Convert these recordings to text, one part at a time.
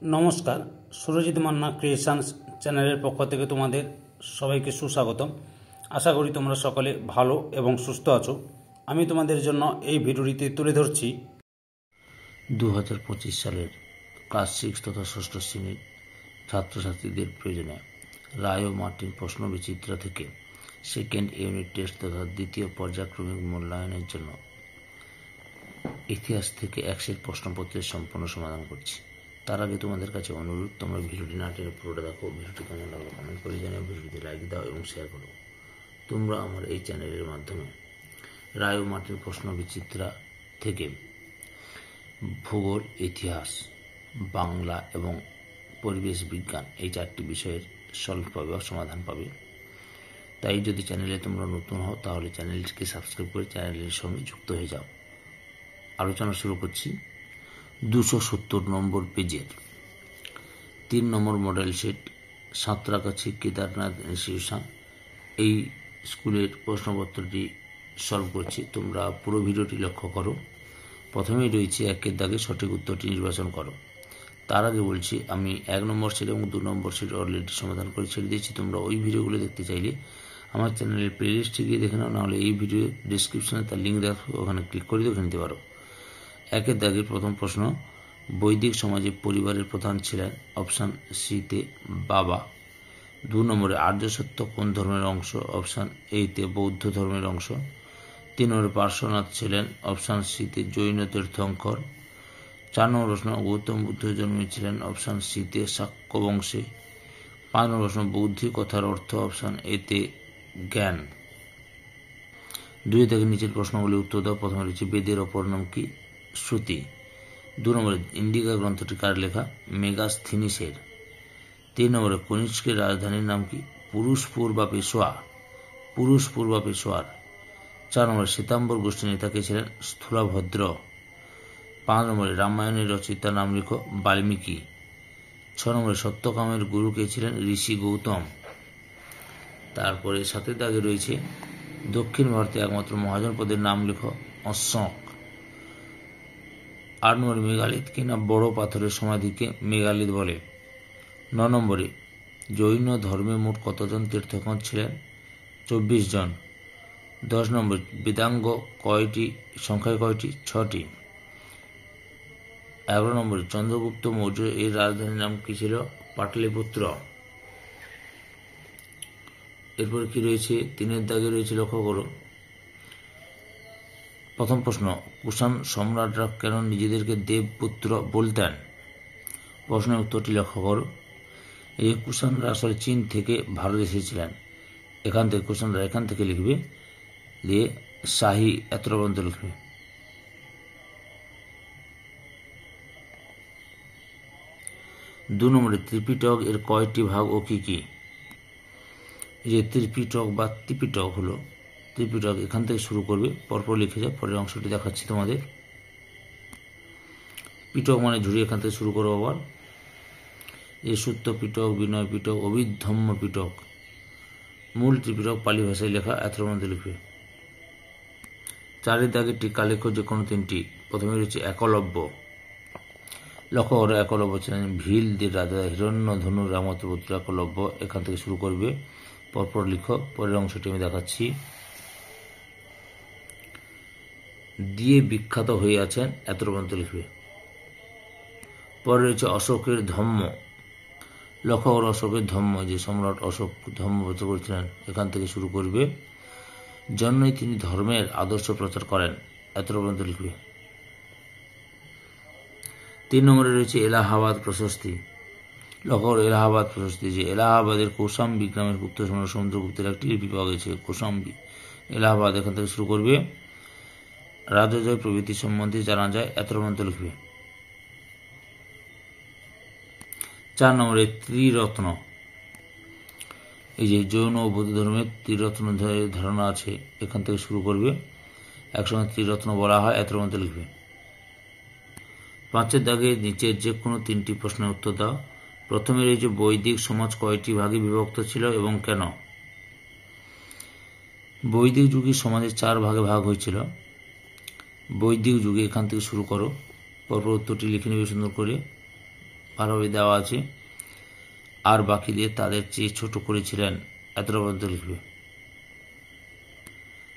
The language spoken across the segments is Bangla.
নমস্কার, সুরজিৎ মান্না ক্রিয়েশনস চ্যানেলের পক্ষ থেকে তোমাদের সবাইকে সুস্বাগতম। আশা করি তোমরা সকলে ভালো এবং সুস্থ আছো। আমি তোমাদের জন্য এই ভিডিওটিতে তুলে ধরছি 2025 সালের ক্লাস 6 তথা ষষ্ঠ শ্রেণীর ছাত্রছাত্রীদের প্রয়োজনে রায় ও মার্টিন প্রশ্ন বিচিত্রা থেকে সেকেন্ড ইউনিট টেস্ট তথা দ্বিতীয় পর্যায়ক্রমিক মূল্যায়নের জন্য ইতিহাস থেকে একশের প্রশ্নপত্রের সম্পূর্ণ সমাধান করছি। তার আগে তোমাদের কাছে অনুরোধ, তোমরা ভিডিওটি না টেনে পুরোটা দেখো। ভিডিওটি কেমন লাগলো কমেন্ট করে জানিও, ভিডিওটি লাইক দাও এবং শেয়ার করো। তোমরা আমার এই চ্যানেলের মাধ্যমে রায় ও মার্টিন প্রশ্ন বিচিত্রা থেকে ভূগোল, ইতিহাস, বাংলা এবং পরিবেশ বিজ্ঞান এই চারটি বিষয়ের সলভ পাবে বা সমাধান পাবে। তাই যদি চ্যানেলে তোমরা নতুন হও তাহলে চ্যানেলটিকে সাবস্ক্রাইব করে চ্যানেলের সঙ্গে যুক্ত হয়ে যাও। আলোচনা শুরু করছি 270 নম্বর পেজের 3 নম্বর model set, Santragachi Kedarnath institution, এই স্কুলের প্রশ্নপত্রটি সলভ করছি। তোমরা পুরো ভিডিওটি লক্ষ্য করো। প্রথমেই রয়েছে 1 দাগে সঠিক উত্তরটি নির্বাচন করো। তার আগে বলছি, আমি 1 নম্বর সেট এবং 2 নম্বর সেট অলরেডি সমাধান করে ছেড়ে দিয়েছি। তোমরা ওই ভিডিওগুলো দেখতে চাইলে আমার চ্যানেলের প্লেলিস্টে গিয়ে দেখে নাও, নাহলে এই ভিডিও ডিসক্রিপশনে তার লিঙ্ক দেখো, ওখানে ক্লিক করে দেখে নিতে পারো। 1 দাগের প্রথম প্রশ্ন, বৈদিক সমাজে পরিবারের প্রধান ছিলেন অপশান সিতে বাবা। 2 নম্বরে আর্য সত্য কোন ধর্মের অংশ? অপশান এইতে বৌদ্ধ ধর্মের অংশ। 3 নম্বরে পার্শ্বনাথ ছিলেন অপশান সিতে জৈন তীর্থঙ্কর। 4 নম্বর প্রশ্ন, গৌতম বুদ্ধ জন্মেছিলেন অপশান সিতে শাক্য বংশে। 5 নম্বর প্রশ্ন, বৌদ্ধিক কথার অর্থ? অপশান এতে জ্ঞান। 2 থেকে নিচের প্রশ্নগুলি উত্তর দাও। প্রথমে রয়েছে বেদের অপর নাম কি? শ্রুতি। 2 নম্বরে ইন্ডিকা গ্রন্থটি কার লেখা? মেগাস্থিনিসের। 3 নম্বরে কনিষ্কের রাজধানীর নাম কি? পুরুষপুর বা পেশোয়া। পুরুষপুর বা পেশোয়ার। 4 নম্বরে শ্বেতাম্বর গোষ্ঠী নেতা কে ছিলেন? স্থূলভদ্র। 5 নম্বরে রামায়ণের রচয়িতার নাম লিখো? বাল্মীকি। 6 নম্বরে সত্যকামের গুরু কে ছিলেন? ঋষি গৌতম। তারপরে 7 দাগে রয়েছে দক্ষিণ ভারতে একমাত্র মহাজন পদের নাম লিখো? অশোক। 8 নম্বরে মেগালিথ কিনা বড় পাথরের সমাধিকে মেগালিথ বলে। 9 নম্বরে জৈন ধর্মে মোট কতজন তীর্থঙ্কর ছিলেন? 24 জন। 10 নম্বর বেদাঙ্গ কয়টি সংখ্যায় কয়টি? 6টি। 11 নম্বরে চন্দ্রগুপ্ত মৌর্য এর রাজধানীর নাম কি ছিল? পাটলিপুত্র। এরপর কি রয়েছে? 3 দাগে রয়েছে, লক্ষ্য করো। প্রথম প্রশ্ন, কুষাণ সম্রাটরা কেন নিজেদেরকে দেবপুত্র বলতেন? প্রশ্নের উত্তরটি লক্ষ্য করো। এই কুষাণরা আসলে চীন থেকে ভারত এসেছিলেন। এখান থেকে কুষাণরা এখান থেকে লিখবে, দিয়ে শাহী এত পর্যন্ত লিখবে। 2 নম্বরে ত্রিপিটক এর কয়টি ভাগ ও কি কি? এই যে ত্রিপিটক বা ত্রিপিটক হলো, ত্রিপিটক এখান থেকে শুরু করবে, পরপর লিখে যাও। পরের অংশটি দেখাচ্ছি তোমাদের। পিটক মানে ঝুড়ি, এখান থেকে শুরু করো আবার। এই সূত্র পিটক, বিনয় পিটক, অভিধম্ম পিটক। মূল ত্রিপিটক পালি ভাষায় লেখা, এত মধ্যে লিখবে। 4 দাগে টিকা লেখো যে কোনো 3টি। প্রথমে রয়েছে একলব্য। লক্ষ্য করো, একলব্য ছিলেন ভীলদের রাজা হিরণ্য ধনুর একমাত্র পুত্র একলব্য। এখান থেকে শুরু করবে, পরপর লিখো। পরের অংশটি আমি দেখাচ্ছি। দিয়ে বিখ্যাত হয়ে আছেন, এত পর্যন্ত লিখবে। পরে রয়েছে অশোকের ধম্ম। লক্ষ্য করো, অশোকের ধম্ম, যে সম্রাট অশোক ধম্ম প্রচার করেছিলেন, এখান থেকে শুরু করবে। জন্যই তিনি ধর্মের আদর্শ প্রচার করেন, এত পর্যন্ত লিখবে। 3 নম্বরে রয়েছে এলাহাবাদ প্রশস্তি। লক্ষ্য করো, এলাহাবাদ প্রশস্তি, যে এলাহাবাদের কৌশাম্বী গ্রামের গুপ্ত সম্রাট সমুদ্রগুপ্তের একটি লিপি পাওয়া গেছে, কৌশাম্বী এলাহাবাদ। এখান থেকে শুরু করবে। রাজজয় প্রভৃতি সম্বন্ধে জানা যায়, এত পর্যন্ত লিখবে। 4 নম্বরে ত্রিরত্ন, এই যে জৈন ও বৌদ্ধ ধর্মের ত্রিরত্ন ধারণা আছে, এখান থেকে শুরু করবে। একসঙ্গে ত্রিরত্ন বলা হয়, এত পর্যন্ত লিখবে। 5 দাগে নিচের যে কোনো 3টি প্রশ্নের উত্তর দাও। প্রথমে রয়েছে বৈদিক সমাজ কয়টি ভাগে বিভক্ত ছিল এবং কেন? বৈদিক যুগে সমাজের 4 ভাগে ভাগ হয়েছিল। বৈদিক যুগে, এখান থেকে শুরু করো, পরপর উত্তরটি লিখে নেবে সুন্দর করে। ভালোভাবে দেওয়া আছে। আর বাকিদের তাদের চেয়ে ছোট করেছিলেন, এতটা পর্যন্ত লিখবে।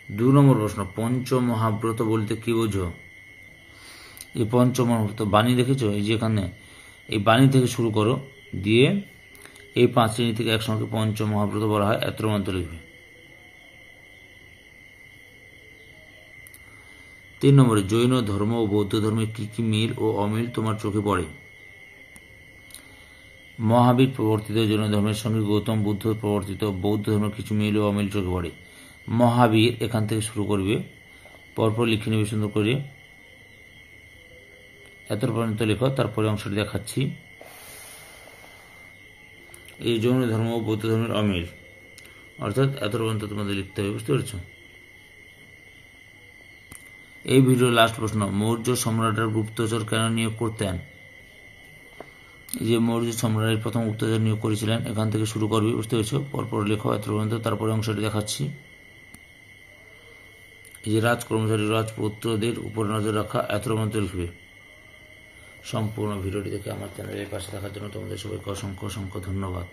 2 নম্বর প্রশ্ন, পঞ্চমহাব্রত বলতে কি বোঝো? এই পঞ্চমহাব্রত বাণী দেখেছো, এই যে এখানে এই বাণী থেকে শুরু করো, দিয়ে এই 5 শ্রেণী থেকে একসঙ্গে পঞ্চমহাব্রত বলা হয়, এতটা পর্যন্ত লিখবে। 3 নম্বরে, জৈন ধর্ম ও বৌদ্ধ ধর্মে কি কি মিল ও অমিল তোমার চোখে পড়ে? মহাবীর প্রবর্তিত জৈন ধর্মের সঙ্গে গৌতম বুদ্ধ প্রবর্তিত বৌদ্ধ ধর্মের কিছু মিল ও অমিল চোখে পড়ে। মহাবীর এখান থেকে শুরু করবে, পরপর লিখে নেবে সুন্দর করে, এত পর্যন্ত লেখো, তারপরে অংশটি দেখাচ্ছি। এই জৈন ধর্ম ও বৌদ্ধ ধর্মের অমিল, অর্থাৎ এত পর্যন্ত তোমাদের লিখতে হবে, বুঝতে পেরেছ? এই ভিডিওর লাস্ট প্রশ্ন, মৌর্য সম্রাটের গুপ্তচর কেন নিয়োগ করতেন? এই যে মৌর্য সম্রাটের প্রথম গুপ্তচর নিয়োগ করেছিলেন, এখান থেকে শুরু করবে, বুঝতে পেরেছ? পরপর লেখো এত পর্যন্ত, তারপরে অংশটি দেখাচ্ছি। এই যে রাজকর্মচারী রাজপুত্রদের উপর নজর রাখা, এত পর্যন্ত লিখবে। সম্পূর্ণ ভিডিওটি দেখে আমার চ্যানেলের পাশে থাকার জন্য তোমাদের সবাইকে অসংখ্য অসংখ্য ধন্যবাদ।